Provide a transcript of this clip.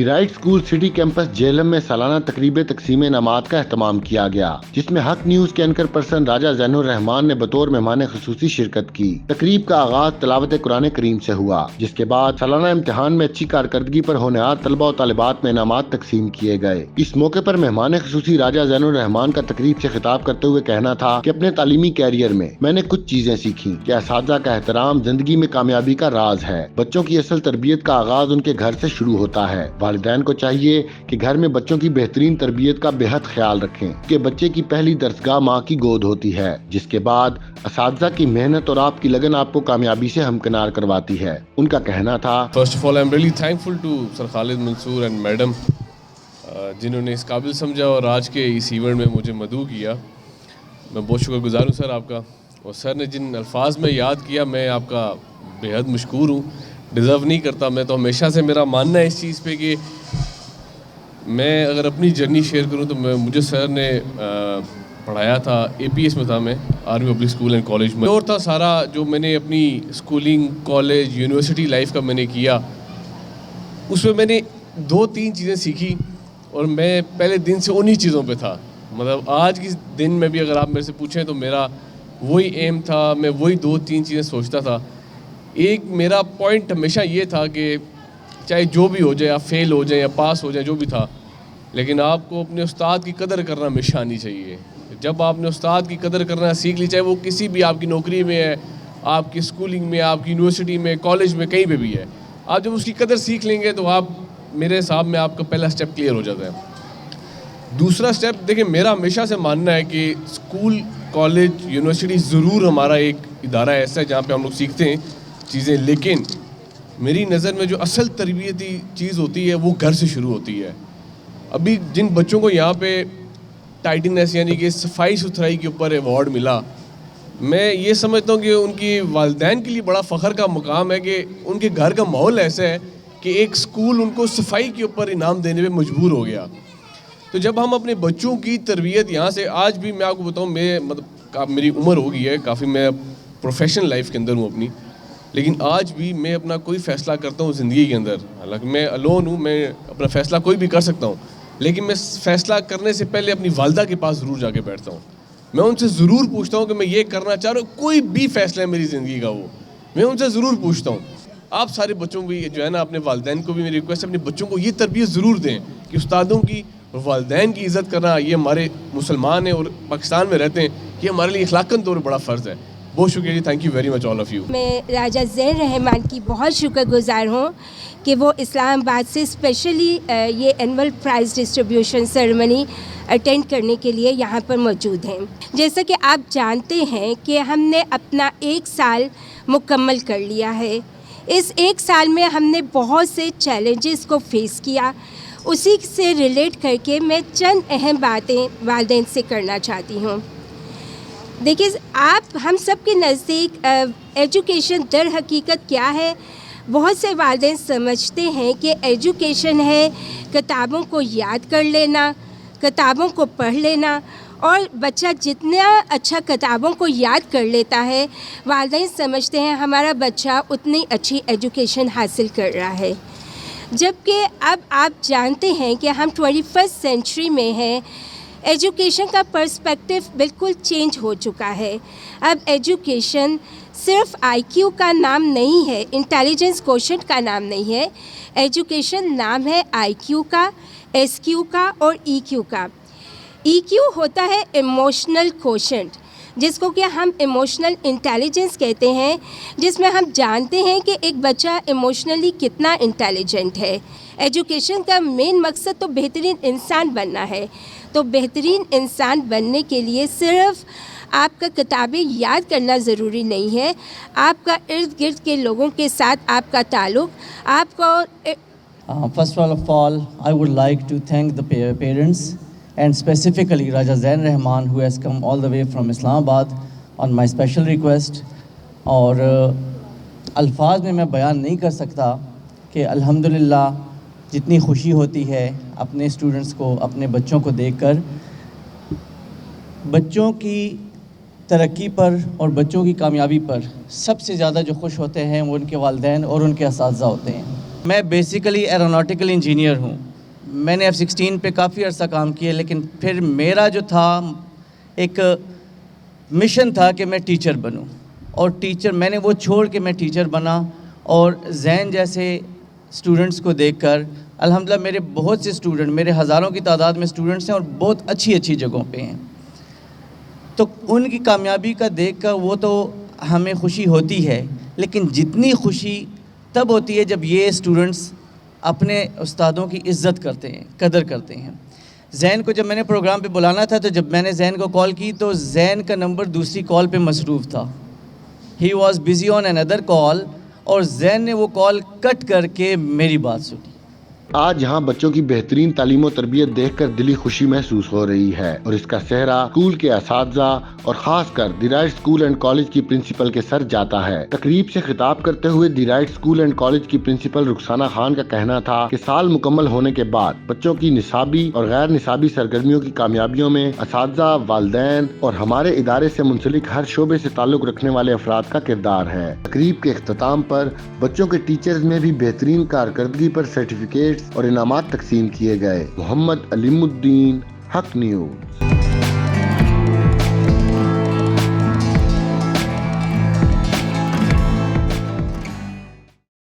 دی right school city campus Jhelum میں سالانہ تقریب تقسیم انعامات کا اہتمام کیا گیا، جس میں حق نیوز کے اینکر پرسن راجہ زین الرحمان نے بطور مہمان خصوصی شرکت کی۔ تقریب کا آغاز تلاوت قرآن کریم سے ہوا، جس کے بعد سالانہ امتحان میں اچھی کارکردگی پر ہونہار طلبہ و طالبات میں انعامات تقسیم کیے گئے۔ اس موقع پر مہمان خصوصی راجہ زین الرحمان کا تقریب سے خطاب کرتے ہوئے کہنا تھا کہ اپنے تعلیمی کیریئر میں میں نے کچھ چیزیں سیکھی کہ اساتذہ کا احترام زندگی میں کامیابی کا راز ہے۔ بچوں کی اصل تربیت کا آغاز ان کے گھر سے شروع ہوتا ہے۔ والدین کو چاہیے کہ گھر میں بچوں کی بہترین تربیت کا بے حد خیال رکھیں کہ بچے کی پہلی درسگاہ ماں کی گود ہوتی ہے، جس کے بعد اساتذہ کی محنت اور آپ کی لگن آپ کو کامیابی سے ہمکنار کرواتی ہے۔ ان کا کہنا تھا، first of all I am really thankful to sir Khalid Mansoor and madam جنہوں نے اس قابل سمجھا اور آج کے اس ایونٹ میں مجھے مدعو کیا۔ میں بہت شکر گزار ہوں سر آپ کا، اور سر نے جن الفاظ میں یاد کیا میں آپ کا بے حد مشکور ہوں۔ ڈیزرو نہیں کرتا، میں تو ہمیشہ سے میرا ماننا ہے اس چیز پہ کہ میں اگر اپنی جرنی شیئر کروں تو مجھے سر نے پڑھایا تھا، اے پی ایس میں تھا، میں army public school and college میں، اور تھا سارا جو میں نے اپنی اسکولنگ، کالج، یونیورسٹی لائف کا میں نے کیا، اس میں نے 2-3 چیزیں سیکھی، اور میں پہلے دن سے انہی چیزوں پہ تھا۔ مطلب آج کے دن میں بھی اگر آپ میرے سے پوچھیں تو میرا وہی ایم تھا، میں وہی 2-3 چیزیں سوچتا تھا۔ ایک میرا پوائنٹ ہمیشہ یہ تھا کہ چاہے جو بھی ہو جائے، آپ فیل ہو جائیں یا پاس ہو جائیں، جو بھی تھا، لیکن آپ کو اپنے استاد کی قدر کرنا ہمیشہ آنی چاہیے۔ جب آپ نے استاد کی قدر کرنا سیکھ لی، چاہے وہ کسی بھی آپ کی نوکری میں ہے، آپ کی اسکولنگ میں، آپ کی یونیورسٹی میں، کالج میں، کہیں پہ بھی ہے، آپ جب اس کی قدر سیکھ لیں گے تو آپ، میرے حساب میں آپ کا پہلا سٹیپ کلیئر ہو جاتا ہے۔ دوسرا سٹیپ دیکھیں، میرا ہمیشہ سے ماننا ہے کہ اسکول، کالج، یونیورسٹی ضرور ہمارا ایک ادارہ ایسا ہے جہاں پہ ہم لوگ سیکھتے ہیں چیزیں، لیکن میری نظر میں جو اصل تربیتی چیز ہوتی ہے وہ گھر سے شروع ہوتی ہے۔ ابھی جن بچوں کو یہاں پہ ٹائٹنس یعنی کہ صفائی ستھرائی کے اوپر ایوارڈ ملا، میں یہ سمجھتا ہوں کہ ان کی والدین کے لیے بڑا فخر کا مقام ہے کہ ان کے گھر کا ماحول ایسا ہے کہ ایک اسکول ان کو صفائی کے اوپر انعام دینے پہ مجبور ہو گیا۔ تو جب ہم اپنے بچوں کی تربیت یہاں سے، آج بھی میں آپ کو بتاؤں، مطلب میری عمر ہو گئی ہے کافی، میں پروفیشنل لائف کے اندر ہوں اپنی، لیکن آج بھی میں اپنا کوئی فیصلہ کرتا ہوں زندگی کے اندر، حالانکہ میں الون ہوں، میں اپنا فیصلہ کوئی بھی کر سکتا ہوں، لیکن میں فیصلہ کرنے سے پہلے اپنی والدہ کے پاس ضرور جا کے بیٹھتا ہوں۔ میں ان سے ضرور پوچھتا ہوں کہ میں یہ کرنا چاہ رہا ہوں، کوئی بھی فیصلہ ہے میری زندگی کا، وہ میں ان سے ضرور پوچھتا ہوں۔ آپ سارے بچوں کو جو ہے نا، اپنے والدین کو بھی میری ریکویسٹ ہے، اپنے بچوں کو یہ تربیت ضرور دیں کہ استادوں کی اور والدین کی عزت کرنا، یہ ہمارے مسلمان ہیں اور پاکستان میں رہتے ہیں، یہ ہمارے لیے اخلاقاً طور پر بڑا فرض ہے۔ بہت شکریہ جی، thank you very much all of you. میں راجہ زین الرحمان کی بہت شکر گزار ہوں کہ وہ اسلام آباد سے اسپیشلی یہ annual prize distribution ceremony attend کرنے کے لیے یہاں پر موجود ہیں۔ جیسا کہ آپ جانتے ہیں کہ ہم نے اپنا 1 سال مکمل کر لیا ہے۔ اس 1 سال میں ہم نے بہت سے چیلنجز کو فیس کیا، اسی سے ریلیٹ کر کے میں چند اہم باتیں والدین سے کرنا چاہتی ہوں۔ دیکھیے، ہم سب کے نزدیک ایجوکیشن در حقیقت کیا ہے؟ بہت سے والدین سمجھتے ہیں کہ ایجوکیشن ہے کتابوں کو یاد کر لینا، کتابوں کو پڑھ لینا، اور بچہ جتنا اچھا کتابوں کو یاد کر لیتا ہے، والدین سمجھتے ہیں ہمارا بچہ اتنی اچھی ایجوکیشن حاصل کر رہا ہے، جبکہ اب آپ جانتے ہیں کہ ہم 21 سینچری میں ہیں۔ ایجوکیشن کا پرسپیکٹو بالکل چینج ہو چکا ہے۔ اب ایجوکیشن صرف آئی کیو کا نام نہیں ہے، انٹیلیجنس کوشنٹ کا نام نہیں ہے، ایجوکیشن نام ہے آئی کیو کا، ایس کیو کا اور ای کیو کا۔ ای کیو ہوتا ہے ایموشنل کوشنٹ، جس کو کہ ہم ایموشنل انٹیلیجنس کہتے ہیں، جس میں ہم جانتے ہیں کہ ایک بچہ ایموشنلی کتنا انٹیلیجنٹ ہے۔ ایجوکیشن کا مین مقصد تو بہترین انسان بننا ہے، تو بہترین انسان بننے کے لیے صرف آپ کا کتابیں یاد کرنا ضروری نہیں ہے، آپ کا ارد گرد کے لوگوں کے ساتھ آپ کا تعلق، آپ کو First of all, I would like to thank the parents and specifically Raja Zain Rahman, who has come all the way from Islamabad on my special request. اور الفاظ میں بیان نہیں کر سکتا کہ الحمدللہ جتنی خوشی ہوتی ہے اپنے اسٹوڈنٹس کو، اپنے بچوں کو دیکھ کر۔ بچوں کی ترقی پر اور بچوں کی کامیابی پر سب سے زیادہ جو خوش ہوتے ہیں وہ ان کے والدین اور ان کے اساتذہ ہوتے ہیں۔ میں بیسیکلی ایروناٹیکل انجینئر ہوں. میں نے F-16 پہ کافی عرصہ کام کیا, لیکن پھر میرا جو تھا ایک مشن تھا کہ میں ٹیچر بنوں, اور ٹیچر میں نے وہ چھوڑ کے میں ٹیچر بنا. اور زین جیسے اسٹوڈنٹس کو دیکھ کر الحمدللہ میرے بہت سے اسٹوڈنٹ, میرے ہزاروں کی تعداد میں اسٹوڈنٹس ہیں اور بہت اچھی اچھی جگہوں پہ ہیں. تو ان کی کامیابی کا دیکھ کر وہ تو ہمیں خوشی ہوتی ہے, لیکن جتنی خوشی تب ہوتی ہے جب یہ اسٹوڈنٹس اپنے استادوں کی عزت کرتے ہیں, قدر کرتے ہیں. زین کو جب میں نے پروگرام پہ بلانا تھا تو جب میں نے زین کو کال کی تو زین کا نمبر دوسری کال پہ مصروف تھا. He was busy on another کال, اور زین نے وہ کال کٹ کر کے میری بات سنی. آج یہاں بچوں کی بہترین تعلیم و تربیت دیکھ کر دلی خوشی محسوس ہو رہی ہے, اور اس کا سہرا اسکول کے اساتذہ اور خاص کر دی رائٹ اسکول اینڈ کالج کی پرنسپل کے سر جاتا ہے. تقریب سے خطاب کرتے ہوئے دی رائٹ اسکول اینڈ کالج کی پرنسپل رخسانہ خان کا کہنا تھا کہ سال مکمل ہونے کے بعد بچوں کی نصابی اور غیر نصابی سرگرمیوں کی کامیابیوں میں اساتذہ, والدین اور ہمارے ادارے سے منسلک ہر شعبے سے تعلق رکھنے والے افراد کا کردار ہے. تقریب کے اختتام پر بچوں کے ٹیچرز میں بھی بہترین کارکردگی پر سرٹیفکیٹ اور انعامات تقسیم کیے گئے. محمد علیم الدین, حق نیوز.